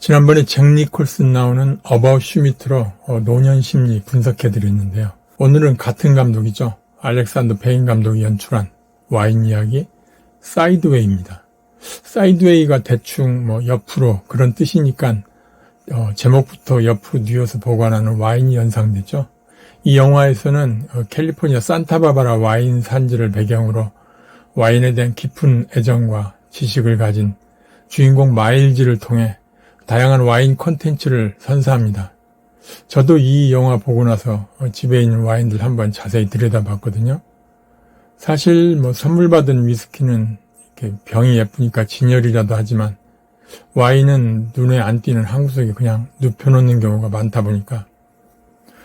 지난번에 잭 니콜슨 나오는 어바웃 슈미트로 노년 심리 분석해드렸는데요. 오늘은 같은 감독이죠. 알렉산더 페인 감독이 연출한 와인 이야기 사이드웨이입니다. 사이드웨이가 대충 옆으로 그런 뜻이니까 제목부터 옆으로 뉘어서 보관하는 와인이 연상되죠. 이 영화에서는 캘리포니아 산타바바라 와인 산지를 배경으로 와인에 대한 깊은 애정과 지식을 가진 주인공 마일즈를 통해 다양한 와인 콘텐츠를 선사합니다. 저도 이 영화 보고 나서 집에 있는 와인들 한번 자세히 들여다봤거든요. 사실 선물 받은 위스키는 이렇게 병이 예쁘니까 진열이라도 하지만 와인은 눈에 안 띄는 한 구석에 그냥 눕혀놓는 경우가 많다 보니까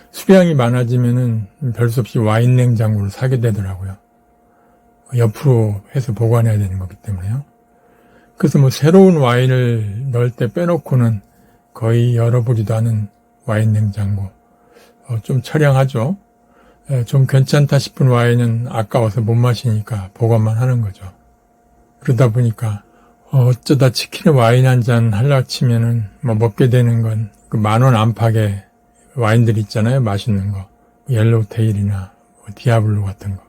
수량이 많아지면은 별 수 없이 와인 냉장고를 사게 되더라고요. 옆으로 해서 보관해야 되는 거기 때문에요. 그래서 새로운 와인을 넣을 때 빼놓고는 거의 열어보지도 않은 와인 냉장고. 좀 처량하죠. 좀 괜찮다 싶은 와인은 아까워서 못 마시니까 보관만 하는 거죠. 그러다 보니까 어쩌다 치킨에 와인 한 잔 하려고 치면은 먹게 되는 건 그 10,000원 안팎의 와인들 있잖아요. 맛있는 거. 옐로우 테일이나 디아블로 같은 거.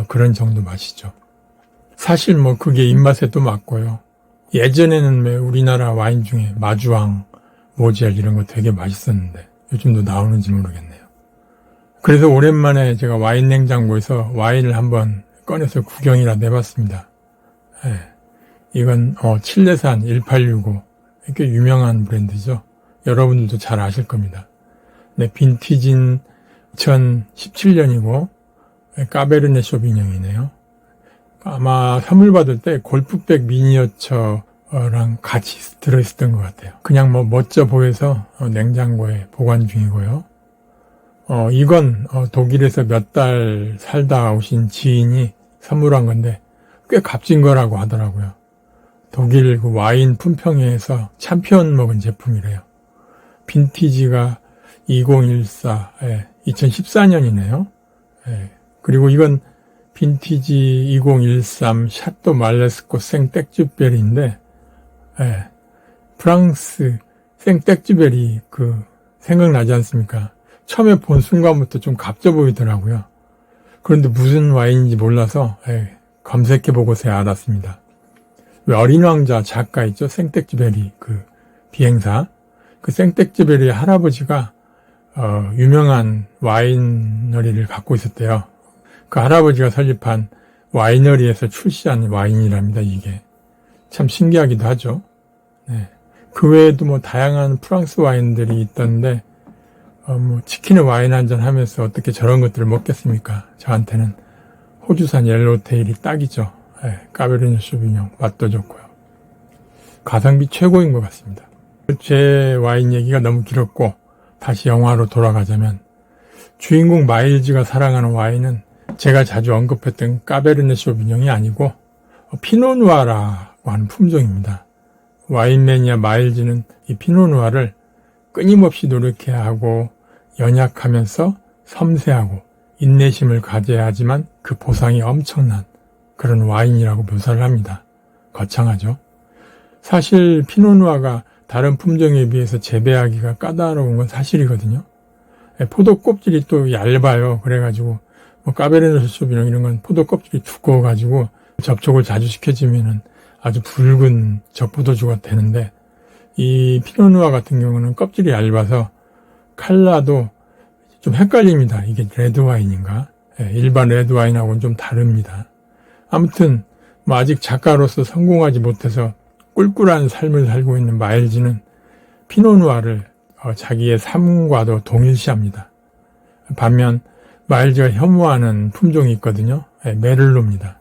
그런 정도 맛이죠. 사실 그게 입맛에도 맞고요. 예전에는 우리나라 와인 중에 마주왕, 모젤 이런 거 되게 맛있었는데 요즘도 나오는지 모르겠네요. 그래서 오랜만에 제가 와인 냉장고에서 와인을 한번 꺼내서 구경이라도 해봤습니다. 이건 칠레산 1865 꽤 유명한 브랜드죠. 여러분들도 잘 아실 겁니다. 빈티진 2017년이고 까베르네 쇼비뇽이네요. 아마 선물 받을 때 골프백 미니어처랑 같이 들어있었던 것 같아요. 그냥 멋져 보여서 냉장고에 보관 중이고요. 이건 독일에서 몇 달 살다 오신 지인이 선물한 건데 꽤 값진 거라고 하더라고요. 독일 그 와인 품평회에서 챔피언 먹은 제품이래요. 빈티지가 2014, 2014년이네요. 그리고 이건 빈티지 2013 샤또 말레스코 생떼쥐베리인데, 프랑스 생떼쥐베리 생각나지 않습니까? 처음에 본 순간부터 좀 값져 보이더라고요. 그런데 무슨 와인인지 몰라서 검색해보고서야 알았습니다. 왜 어린 왕자 작가 있죠? 생떼쥐베리 비행사. 그 생떼쥐베리의 할아버지가 유명한 와이너리를 갖고 있었대요. 그 할아버지가 설립한 와이너리에서 출시한 와인이랍니다, 이게. 참 신기하기도 하죠. 그 외에도 다양한 프랑스 와인들이 있던데, 치킨에 와인 한잔 하면서 어떻게 저런 것들을 먹겠습니까? 저한테는 호주산 옐로우 테일이 딱이죠. 까베르네 쇼비뇽 맛도 좋고요. 가성비 최고인 것 같습니다. 제 와인 얘기가 너무 길었고, 다시 영화로 돌아가자면, 주인공 마일즈가 사랑하는 와인은 제가 자주 언급했던 까베르네 쇼비뇽이 아니고 피노누아라고 하는 품종입니다. 와인 매니아 마일즈는 이 피노누아를 끊임없이 노력해야 하고 연약하면서 섬세하고 인내심을 가져야 하지만 그 보상이 엄청난 그런 와인이라고 묘사를 합니다. 거창하죠. 사실 피노누아가 다른 품종에 비해서 재배하기가 까다로운 건 사실이거든요. 포도 껍질이 또 얇아요. 그래가지고 까베르네 쇼비뇽 이런 건 포도 껍질이 두꺼워가지고 접촉을 자주 시켜주면은 아주 붉은 적포도주가 되는데 이 피노누아 같은 경우는 껍질이 얇아서 칼라도 좀 헷갈립니다. 이게 레드와인인가? 일반 레드와인하고는 좀 다릅니다. 아무튼 아직 작가로서 성공하지 못해서 꿀꿀한 삶을 살고 있는 마일즈는 피노누아를 자기의 삶과도 동일시합니다. 반면 마일즈가 혐오하는 품종이 있거든요. 메를로입니다.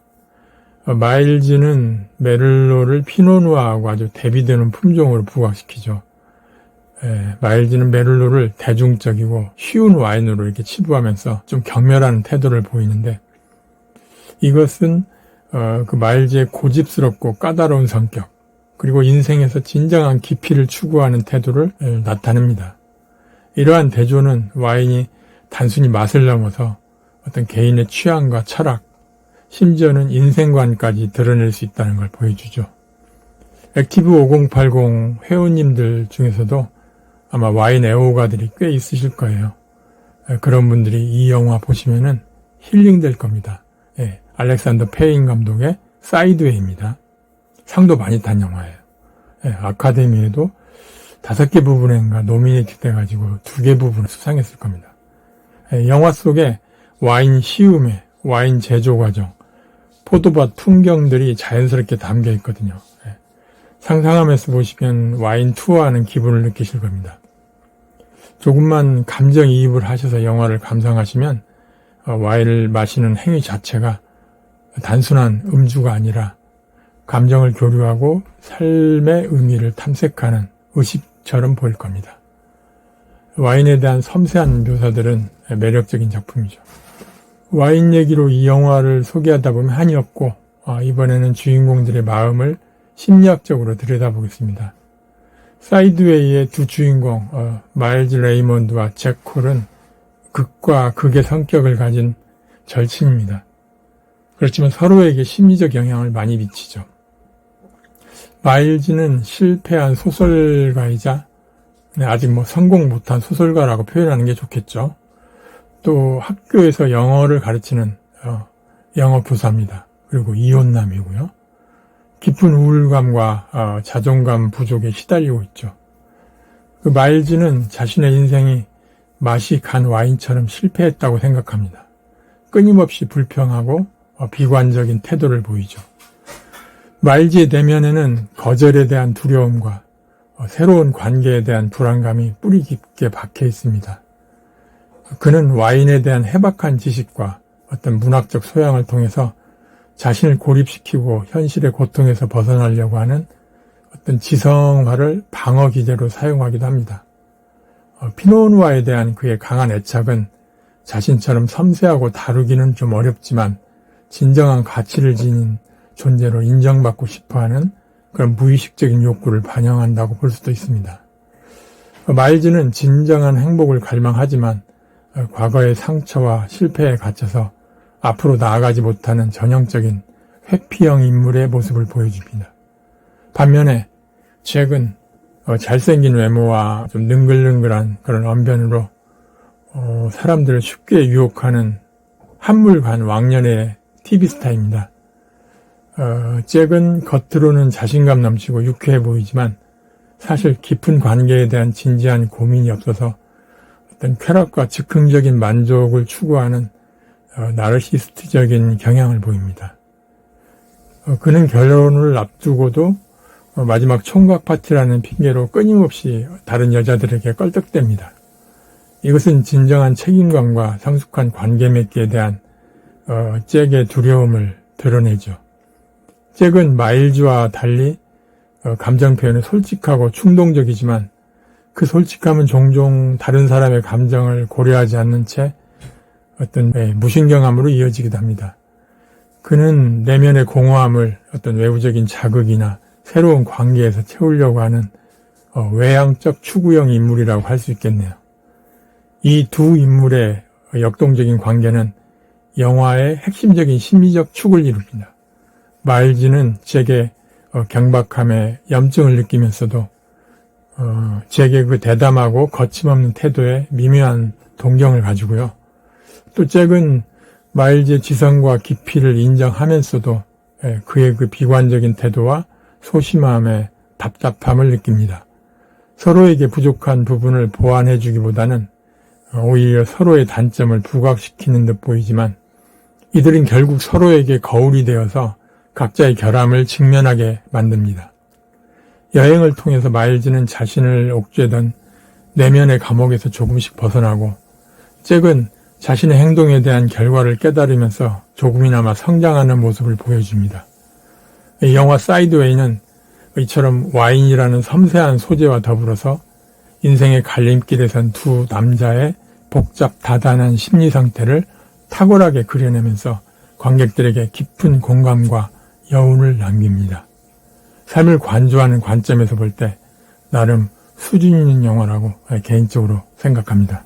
마일즈는 메를로를 피노누아하고 아주 대비되는 품종으로 부각시키죠. 마일즈는 메를로를 대중적이고 쉬운 와인으로 이렇게 치부하면서 좀 경멸하는 태도를 보이는데 이것은 그 마일즈의 고집스럽고 까다로운 성격 그리고 인생에서 진정한 깊이를 추구하는 태도를 나타냅니다. 이러한 대조는 와인이 단순히 맛을 넘어서 어떤 개인의 취향과 철학, 심지어는 인생관까지 드러낼 수 있다는 걸 보여주죠. 액티브 5080 회원님들 중에서도 아마 와인 애호가들이 꽤 있으실 거예요. 그런 분들이 이 영화 보시면은 힐링될 겁니다. 예, 알렉산더 페인 감독의 사이드웨이입니다. 상도 많이 탄 영화예요. 예, 아카데미에도 5개 부분인가 노미네이트 돼가지고 2개 부분을 수상했을 겁니다. 예, 영화 속에 와인 시음회, 와인 제조 과정, 포도밭 풍경들이 자연스럽게 담겨 있거든요. 예, 상상하면서 보시면 와인 투어하는 기분을 느끼실 겁니다. 조금만 감정이입을 하셔서 영화를 감상하시면 와인을 마시는 행위 자체가 단순한 음주가 아니라 감정을 교류하고 삶의 의미를 탐색하는 의식처럼 보일 겁니다. 와인에 대한 섬세한 묘사들은 매력적인 작품이죠. 와인 얘기로 이 영화를 소개하다 보면 한이 없고 이번에는 주인공들의 마음을 심리학적으로 들여다보겠습니다. 사이드웨이의 두 주인공 마일즈 레이먼드와 잭 콜은 극과 극의 성격을 가진 절친입니다. 그렇지만 서로에게 심리적 영향을 많이 미치죠. 마일즈는 실패한 소설가이자 아직 성공 못한 소설가라고 표현하는 게 좋겠죠. 또 학교에서 영어를 가르치는 영어 교사입니다. 그리고 이혼남이고요. 깊은 우울감과 자존감 부족에 시달리고 있죠. 그 마일즈는 자신의 인생이 맛이 간 와인처럼 실패했다고 생각합니다. 끊임없이 불평하고 비관적인 태도를 보이죠. 마일즈의 내면에는 거절에 대한 두려움과 새로운 관계에 대한 불안감이 뿌리 깊게 박혀 있습니다. 그는 와인에 대한 해박한 지식과 어떤 문학적 소양을 통해서 자신을 고립시키고 현실의 고통에서 벗어나려고 하는 어떤 지성화를 방어 기제로 사용하기도 합니다. 피노누아에 대한 그의 강한 애착은 자신처럼 섬세하고 다루기는 좀 어렵지만 진정한 가치를 지닌 존재로 인정받고 싶어하는 그런 무의식적인 욕구를 반영한다고 볼 수도 있습니다. 마일즈는 진정한 행복을 갈망하지만 과거의 상처와 실패에 갇혀서 앞으로 나아가지 못하는 전형적인 회피형 인물의 모습을 보여줍니다. 반면에 잭은 잘생긴 외모와 좀 능글능글한 그런 언변으로 사람들을 쉽게 유혹하는 한물간 왕년의 TV 스타입니다. 잭은 겉으로는 자신감 넘치고 유쾌해 보이지만 사실 깊은 관계에 대한 진지한 고민이 없어서 어떤 쾌락과 즉흥적인 만족을 추구하는 나르시스트적인 경향을 보입니다. 그는 결혼을 앞두고도 마지막 총각 파티라는 핑계로 끊임없이 다른 여자들에게 껄떡댑니다. 이것은 진정한 책임감과 성숙한 관계 맺기에 대한 잭의 두려움을 드러내죠. 잭은 마일즈와 달리 감정 표현은 솔직하고 충동적이지만 그 솔직함은 종종 다른 사람의 감정을 고려하지 않는 채 어떤 무신경함으로 이어지기도 합니다. 그는 내면의 공허함을 어떤 외부적인 자극이나 새로운 관계에서 채우려고 하는 외향적 추구형 인물이라고 할 수 있겠네요. 이 두 인물의 역동적인 관계는 영화의 핵심적인 심리적 축을 이룹니다. 마일즈는 잭의 경박함에 염증을 느끼면서도 잭의 그 대담하고 거침없는 태도에 미묘한 동경을 가지고요. 또 잭은 마일즈의 지성과 깊이를 인정하면서도 그의 그 비관적인 태도와 소심함에 답답함을 느낍니다. 서로에게 부족한 부분을 보완해주기보다는 오히려 서로의 단점을 부각시키는 듯 보이지만 이들은 결국 서로에게 거울이 되어서 각자의 결함을 직면하게 만듭니다. 여행을 통해서 마일즈는 자신을 옥죄던 내면의 감옥에서 조금씩 벗어나고 잭은 자신의 행동에 대한 결과를 깨달으면서 조금이나마 성장하는 모습을 보여줍니다. 이 영화 사이드웨이는 이처럼 와인이라는 섬세한 소재와 더불어서 인생의 갈림길에 선 두 남자의 복잡 다단한 심리 상태를 탁월하게 그려내면서 관객들에게 깊은 공감과 여운을 남깁니다. 삶을 관조하는 관점에서 볼 때 나름 수준 있는 영화라고 개인적으로 생각합니다.